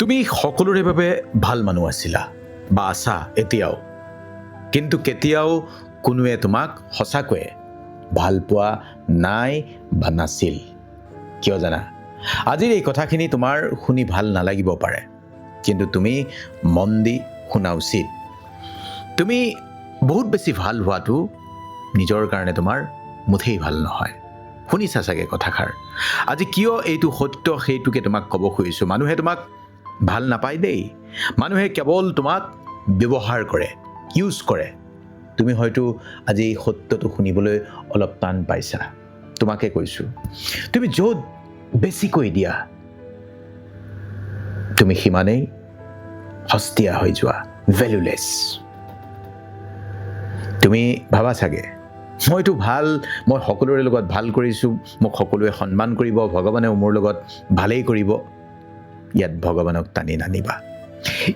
তুমি সকলোৰে বাবে ভাল মানুহ আছিলা বা আছা এতিয়াও, কিন্তু কেতিয়াও কোনোৱে তোমাক সঁচাকৈয়ে ভাল পোৱা নাই বা নাছিল। কিয় জানা? আজিৰ এই কথাখিনি তোমাৰ শুনি ভাল নালাগিব পাৰে, কিন্তু তুমি মন দি শুনা উচিত। তুমি বহুত বেছি ভাল হোৱাটো নিজৰ কাৰণে তোমাৰ মুঠেই ভাল নহয়। শুনিছা চাগে কথাষাৰ। আজি কিয় এইটো সত্য সেইটোকে তোমাক ক'ব খুজিছোঁ। মানুহে তোমাক ভাল নাপায় দেই। মানুহে কেৱল তোমাক ব্যৱহাৰ কৰে, ইউজ কৰে। তুমি হয়তো আজি এই সত্যটো শুনিবলৈ অলপ টান পাইছা। তোমাকে কৈছোঁ, তুমি য'ত বেছিকৈ দিয়া তুমি সিমানেই সস্তীয়া হৈ যোৱা, ভেলুলেছ। তুমি ভাবা চাগে মইতো ভাল, মই সকলোৰে লগত ভাল কৰিছোঁ, মোক সকলোৱে সন্মান কৰিব, ভগৱানেও মোৰ লগত ভালেই কৰিব। ইয়াত ভগৱানক টানি নানিবা।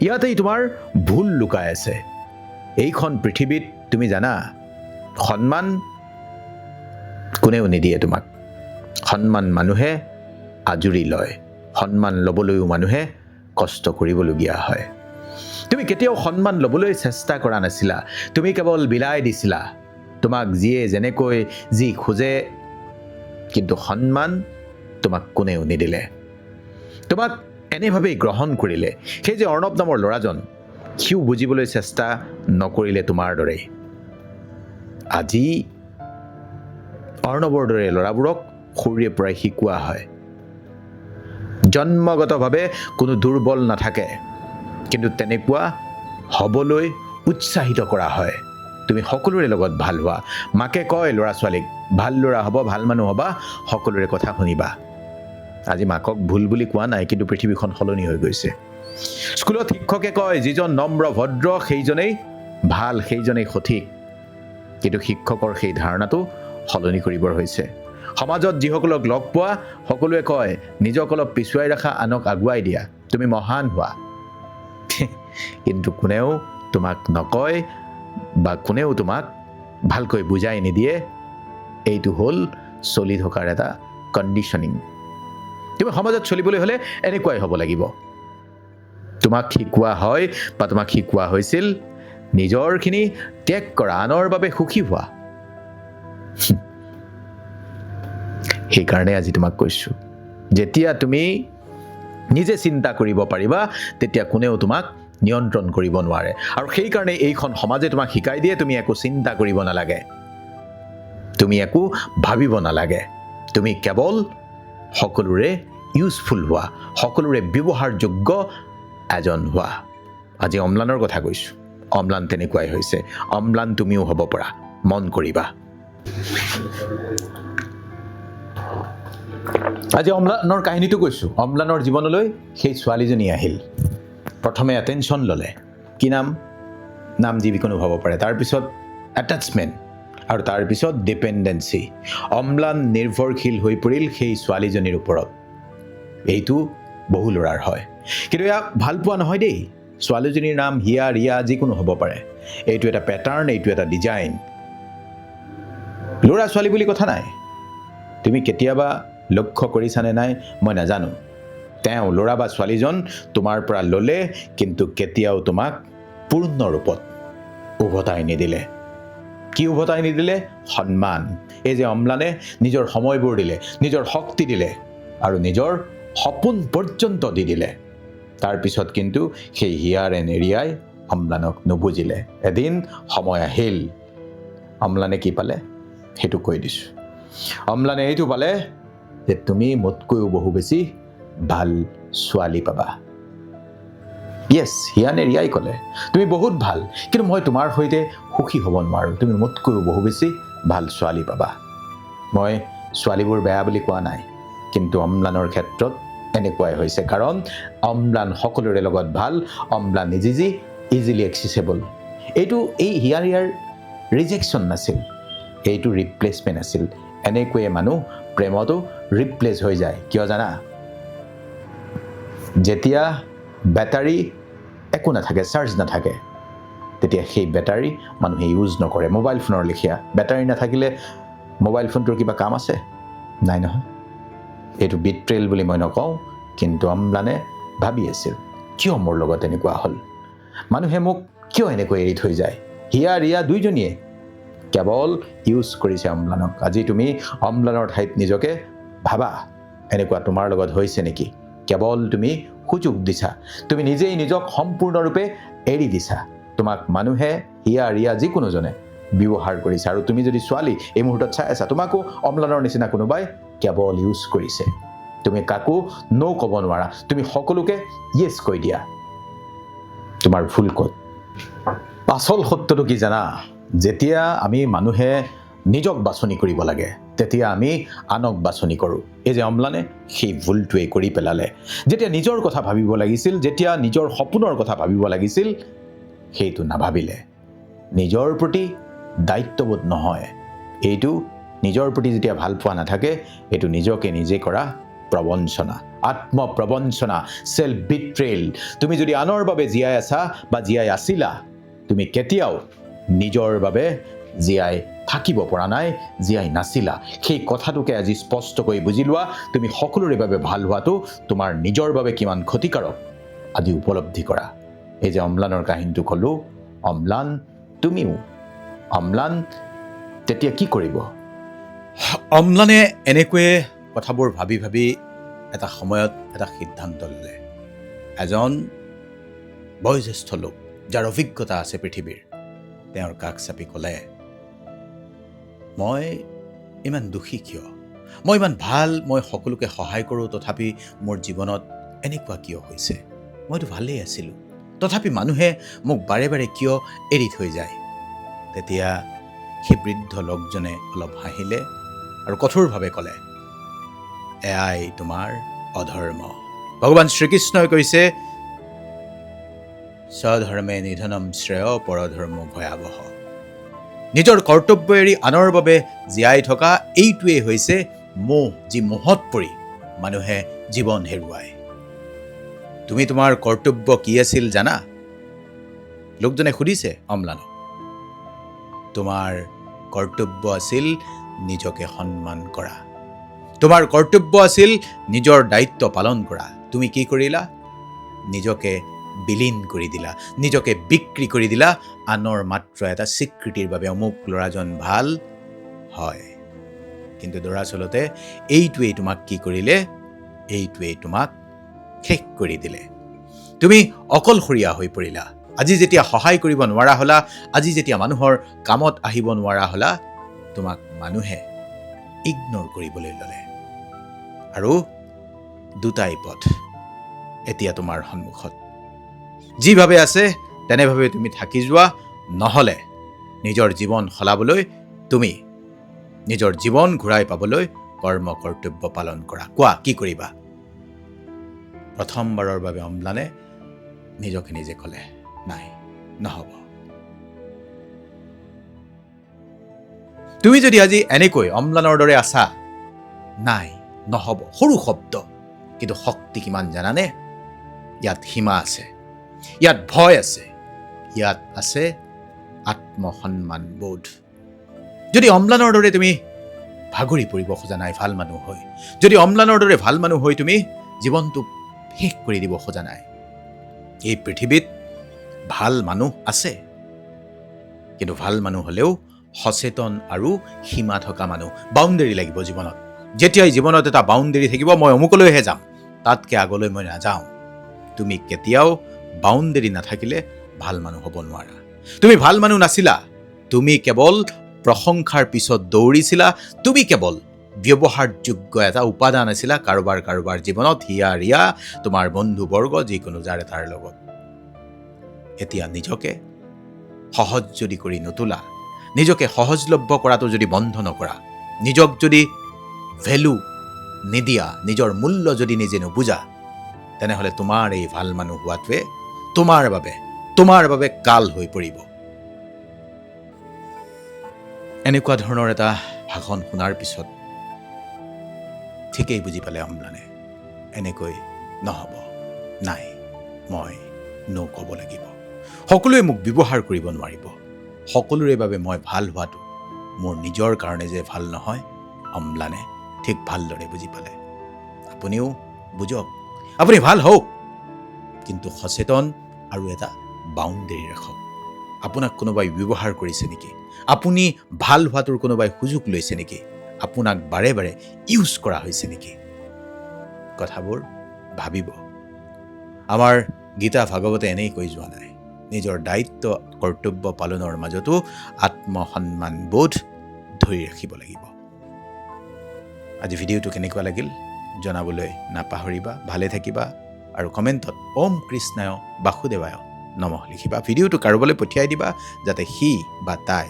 ইয়াতেই তোমাৰ ভুল লুকাই আছে। এইখন পৃথিৱীত তুমি জানা, সন্মান কোনেও নিদিয়ে তোমাক। সন্মান মানুহে আজুৰি লয়। সন্মান ল'বলৈও মানুহে কষ্ট কৰিবলগীয়া হয়। তুমি কেতিয়াও সন্মান ল'বলৈ চেষ্টা কৰা নাছিলা। তুমি কেৱল বিলাই দিছিলা তোমাক যিয়ে যেনেকৈ যি খোজে, কিন্তু সন্মান তোমাক কোনেও নিদিলে। তোমাক এনেভাৱেই গ্ৰহণ কৰিলে। সেই যে অৰ্ণৱ নামৰ ল'ৰাজন, সিও বুজিবলৈ চেষ্টা নকৰিলে তোমাৰ দৰেই। আজি অৰ্ণৱৰ দৰে ল'ৰাবোৰক সৰুৰে পৰাই শিকোৱা হয়, জন্মগতভাৱে কোনো দুৰ্বল নাথাকে, কিন্তু তেনেকুৱা হ'বলৈ উৎসাহিত কৰা হয়। তুমি সকলোৰে লগত ভাল হোৱা। মাকে কয় ল'ৰা ছোৱালীক, ভাল ল'ৰা হ'ব, ভাল মানুহ হ'বা, সকলোৰে কথা শুনিবা। আজি মাকক ভুল বুলি কোৱা নাই, কিন্তু পৃথিৱীখন সলনি হৈ গৈছে। স্কুলত শিক্ষকে কয় যিজন নম্ৰ ভদ্ৰ সেইজনেই ভাল, সেইজনেই সঠিক, কিন্তু শিক্ষকৰ সেই ধাৰণাটো সলনি কৰিবৰ হৈছে। সমাজত যিসকলক লগ পোৱা সকলোৱে কয় নিজক অলপ পিছুৱাই ৰখা, আনক আগুৱাই দিয়া, তুমি মহান হোৱা। কিন্তু কোনেও তোমাক নকয় বা কোনেও তোমাক ভালকৈ বুজাই নিদিয়ে। এইটো হ'ল চলি থকাৰ এটা কণ্ডিশ্যনিং। তুমি সমাজত চলিবলৈ হ'লে এনেকুৱাই হ'ব লাগিব। তোমাক শিকোৱা হয় বা তোমাক শিকোৱা হৈছিল নিজৰখিনি ত্যাগ কৰা, আনৰ বাবে সুখী হোৱা। সেইকাৰণে আজি তোমাক কৈছোঁ, যেতিয়া তুমি নিজে চিন্তা কৰিব পাৰিবা, তেতিয়া কোনেও তোমাক নিয়ন্ত্ৰণ কৰিব নোৱাৰে। আৰু সেইকাৰণে এইখন সমাজে তোমাক শিকাই দিয়ে তুমি একো চিন্তা কৰিব নালাগে, তুমি একো ভাবিব নালাগে, তুমি কেৱল সকলোৰে ইউজফুল হোৱা, সকলোৰে ব্যৱহাৰযোগ্য এজন হোৱা। আজি অম্লানৰ কথা কৈছোঁ। অম্লান তেনেকুৱাই হৈছে। অম্লান তুমিও হ'ব পৰা, মন কৰিবা। আজি অম্লানৰ কাহিনীটো কৈছোঁ। অম্লানৰ জীৱনলৈ সেই ছোৱালীজনী আহিল। প্ৰথমে এটেনশ্যন ল'লে। কি নাম? নাম যিকোনো হ'ব পাৰে। তাৰপিছত এটাচমেণ্ট, আৰু তাৰপিছত ডিপেণ্ডেঞ্চি। অম্লান নিৰ্ভৰশীল হৈ পৰিল সেই ছোৱালীজনীৰ ওপৰত। এইটো বহু ল'ৰাৰ হয়, কিন্তু এয়া ভাল পোৱা নহয় দেই। ছোৱালীজনীৰ নাম হিয়া, ৰিয়া যিকোনো হ'ব পাৰে। এইটো এটা পেটাৰ্ণ, এইটো এটা ডিজাইন। ল'ৰা ছোৱালী বুলি কথা নাই। তুমি কেতিয়াবা লক্ষ্য কৰিছানে নাই মই নাজানো, তেওঁ ল'ৰা বা ছোৱালীজন তোমাৰ পৰা ল'লে, কিন্তু কেতিয়াও তোমাক পূৰ্ণ ৰূপত উভতাই নিদিলে। কি উভতাই নিদিলে? সন্মান। এই যে অম্লানে নিজৰ সময়বোৰ দিলে, নিজৰ শক্তি দিলে, আৰু নিজৰ সপোন পৰ্যন্ত দি দিলে। তাৰপিছত কিন্তু সেই হিয়াৰে নেৰিয়াই অম্লানক নুবুজিলে। এদিন সময় আহিল, অম্লানে কি পালে সেইটো কৈ দিছোঁ। অম্লানে এইটো পালে যে তুমি মোতকৈও বহু বেছি ভাল ছোৱালী পাবা। য়েছ, হিয়া নেৰিয়াই ক'লে তুমি বহুত ভাল, কিন্তু মই তোমাৰ সৈতে সুখী হ'ব নোৱাৰোঁ, তুমি মোতকৈও বহু বেছি ভাল ছোৱালী পাবা। মই ছোৱালীবোৰ বেয়া বুলি কোৱা নাই, কিন্তু অম্লানৰ ক্ষেত্ৰত এনেকুৱাই হৈছে, কাৰণ অম্লান সকলোৰে লগত ভাল, অম্লান ইজিলি এক্সেচেবল। এইটো এই হিয়া ৰিয়াৰ ৰিজেকশ্যন নাছিল, এইটো ৰিপ্লেচমেণ্ট আছিল। এনেকৈয়ে মানুহ প্ৰেমতো ৰিপ্লেচ হৈ যায়। কিয় জানা? যেতিয়া বেটাৰী একো নাথাকে, চাৰ্জ নাথাকে, তেতিয়া সেই বেটাৰী মানুহে ইউজ নকৰে। মোবাইল ফোনৰ লেখীয়া, বেটাৰী নাথাকিলে মোবাইল ফোনটোৰ কিবা কাম আছে? নাই নহয়। এইটো বিট্ৰেল বুলি মই নকওঁ, কিন্তু অম্লানে ভাবি আছিল কিয় মোৰ লগত এনেকুৱা হ'ল? মানুহে মোক কিয় এনেকৈ এৰি থৈ যায়? হিয়া ৰিয়া দুইজনীয়ে কেৱল ইউজ কৰিছে অম্লানক। আজি তুমি অম্লানৰ ঠাইত নিজকে ভাবা, এনেকুৱা তোমাৰ লগত হৈছে নেকি? কেৱল তুমি সুযোগ দিছা, তুমি নিজেই নিজক সম্পূৰ্ণৰূপে এৰি দিছা। তোমাক মানুহে হিয়া ৰিয়া যিকোনোজনে ব্যৱহাৰ কৰিছে। আৰু তুমি যদি ছোৱালী এই মুহূৰ্তত চাই আছা, তোমাকো অম্লানৰ নিচিনা কোনোবাই কেৱল ইউজ কৰিছে। তুমি কাকো ন' ক'ব নোৱাৰা, তুমি সকলোকে য়েছ কৈ দিয়া। তোমাৰ ভুল ক'ত? আচল সত্যটো কি জানা? যেতিয়া আমি মানুহে নিজক বাছনি কৰিব লাগে, তেতিয়া আমি আনক বাছনি কৰোঁ। এই যে অম্লানে সেই ভুলটোৱে কৰি পেলালে। যেতিয়া নিজৰ কথা ভাবিব লাগিছিল, যেতিয়া নিজৰ সপোনৰ কথা ভাবিব লাগিছিল, সেইটো নাভাবিলে। নিজৰ প্ৰতি দায়িত্ববোধ নহয় এইটো। নিজৰ প্ৰতি যেতিয়া ভাল পোৱা নাথাকে, এইটো নিজকে নিজে কৰা প্ৰবঞ্চনা, আত্মপ্ৰবঞ্চনা, সেলফ বিট্ৰেল। তুমি যদি আনৰ বাবে জীয়াই আছা বা জীয়াই আছিলা, তুমি কেতিয়াও নিজৰ বাবে জীয়াই থাকিব পৰা নাই, জীয়াই নাছিলা। সেই কথাটোকে আজি স্পষ্টকৈ বুজি লোৱা। তুমি সকলোৰে বাবে ভাল হোৱাটো তোমাৰ নিজৰ বাবে কিমান ক্ষতিকাৰক আজি উপলব্ধি কৰা। এই যে অম্লানৰ কাহিনীটো ক'লো, অম্লান তুমিও। অম্লান তেতিয়া কি কৰিব? অম্লানে এনেকৈয়ে কথাবোৰ ভাবি ভাবি এটা সময়ত এটা সিদ্ধান্ত ল'লে। এজন বয়োজ্যেষ্ঠ লোক, যাৰ অভিজ্ঞতা আছে পৃথিৱীৰ, তেওঁৰ কাষ চাপি ক'লে, মই ইমান দুখী কিয়? মই ইমান ভাল, মই সকলোকে সহায় কৰোঁ, তথাপি মোৰ জীৱনত এনেকুৱা কিয় হৈছে? মইতো ভালেই আছিলোঁ, তথাপি মানুহে মোক বাৰে বাৰে কিয় এৰি থৈ যায়? তেতিয়া সেই বৃদ্ধ লোকজনে অলপ হাঁহিলে আৰু কঠোৰভাৱে ক'লে, এয়াই তোমাৰ অধৰ্ম। ভগৱান শ্ৰীকৃষ্ণই কৈছে, স্বধৰ্মে নিধনম শ্ৰেয় পৰধৰ্ম ভয়াৱহ। নিজৰ কৰ্তব্য এৰি আনৰ বাবে জীয়াই থকা এইটোৱেই হৈছে মোহ, যি মোহত পৰি মানুহে জীৱন হেৰুৱায়। তুমি তোমাৰ কৰ্তব্য কি আছিল জানা? লোকজনে সুধিছে অম্লানক। তোমাৰ কৰ্তব্য আছিল নিজকে সন্মান কৰা। তোমাৰ কৰ্তব্য আছিল নিজৰ দায়িত্ব পালন কৰা। তুমি কি কৰিলা? নিজকে বিলীন কৰি দিলা, নিজকে বিক্ৰী কৰি দিলা আনৰ মাত্ৰ এটা স্বীকৃতিৰ বাবে। অমুক ল'ৰাজন ভাল হয়, কিন্তু দৰাচলতে এইটোৱেই তোমাক কি কৰিলে? এইটোৱেই তোমাক শেষ কৰি দিলে। তুমি অকলশৰীয়া হৈ পৰিলা। আজি যেতিয়া সহায় কৰিব নোৱাৰা হ'লা, আজি যেতিয়া মানুহৰ কামত আহিব নোৱাৰা হ'লা, তোমাক মানুহে ইগনৰ কৰিবলৈ ল'লে। আৰু দুটাই পথ এতিয়া তোমাৰ সন্মুখত। যিভাৱে আছে তেনেভাৱে তুমি থাকি যোৱা, নহ'লে নিজৰ জীৱন সলাবলৈ, তুমি নিজৰ জীৱন ঘূৰাই পাবলৈ কৰ্ম কৰ্তব্য পালন কৰা। কোৱা, কি কৰিবা? প্ৰথমবাৰৰ বাবে অম্লানে নিজকে নিজে ক'লে, নাই, নহ'ব। তুমি যদি আজি এনেকৈ অম্লানৰ দৰে আছা, নাই, নহ'ব, সৰু শব্দ, কিন্তু শক্তি কিমান জানানে? ইয়াত সীমা আছে, ইয়াত ভয় আছে, ইয়াত আছে আত্মসন্মান বোধ। যদি অম্লানৰ দৰে তুমি ভাগৰি পৰিব খোজা নাই ভাল মানুহ হৈ, যদি অম্লানৰ দৰে ভাল মানুহ হৈ তুমি জীৱনটো শেষ কৰি দিব খোজা নাই, এই পৃথিৱীত ভাল মানুহ আছে, কিন্তু ভাল মানুহ হ'লেও সচেতন আৰু সীমা থকা মানুহ। বাউণ্ডেৰী লাগিব জীৱনত। যেতিয়াই জীৱনত এটা বাউণ্ডেৰী থাকিব, মই অমুকলৈহে যাম, তাতকৈ আগলৈ মই নাযাওঁ, তুমি কেতিয়াও বাউণ্ডেৰী নাথাকিলে ভাল মানুহ হ'ব নোৱাৰা। তুমি ভাল মানুহ নাছিলা, তুমি কেৱল প্ৰশংসাৰ পিছত দৌৰিছিলা, তুমি কেৱল ব্যৱহাৰযোগ্য এটা উপাদান আছিলা কাৰোবাৰ জীৱনত, হিয়া ৰিয়া, তোমাৰ বন্ধুবৰ্গ, যিকোনো যাৰ এটাৰ লগত। এতিয়া নিজকে সহজ যদি কৰি নোতোলা, নিজকে সহজলভ্য কৰাটো যদি বন্ধ নকৰা, নিজক যদি ভেলু নিদিয়া, নিজৰ মূল্য যদি নিজে নুবুজা, তেনেহ'লে তোমাৰ এই ভাল মানুহ হোৱাটোৱে তোমাৰ বাবে কাল হৈ পৰিব। এনেকুৱা ধৰণৰ এটা ভাষণ শুনাৰ পিছত ঠিকেই বুজি পালে অম্লানে, এনেকৈ নহ'ব, নাই, মই ক'ব লাগিব। সকলোৱে মোক ব্যৱহাৰ কৰিব নোৱাৰিব, সকলোৰে বাবে মই ভাল হোৱাটো মোৰ নিজৰ কাৰণে যে ভাল নহয়, অম্লানে ঠিক ভালদৰে বুজি পালে। আপুনিও বুজক, আপুনি ভাল হওক, কিন্তু সচেতন আৰু এটা বাউণ্ডেৰী ৰাখক। আপোনাক কোনোবাই ব্যৱহাৰ কৰিছে নেকি? আপুনি ভাল হোৱাটোৰ কোনোবাই সুযোগ লৈছে নেকি? আপোনাক বাৰে বাৰে ইউজ কৰা হৈছে নেকি? কথাবোৰ ভাবিব। আমাৰ গীতা ভাগৱতে এনেই কৈ যোৱা নাই, নিজৰ দায়িত্ব কৰ্তব্য পালনৰ মাজতো আত্মসন্মান বোধ ধৰি ৰাখিব লাগিব। আজি ভিডিঅ'টো কেনেকুৱা লাগিল জনাবলৈ নাপাহৰিবা। ভালে থাকিবা আৰু কমেণ্টত ওম কৃষ্ণায় বাসুদেৱায় নমঃ লিখিবা। ভিডিঅ'টো কাৰোবালৈ পঠিয়াই দিবা যাতে সি বা তাই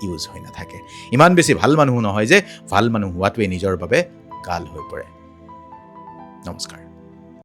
ইউজ হৈ নাথাকে। ইমান বেছি ভাল মানুহ নহয় যে ভাল মানুহ হোৱাটোৱে নিজৰ বাবে কাল হৈ পৰে। নমস্কাৰ।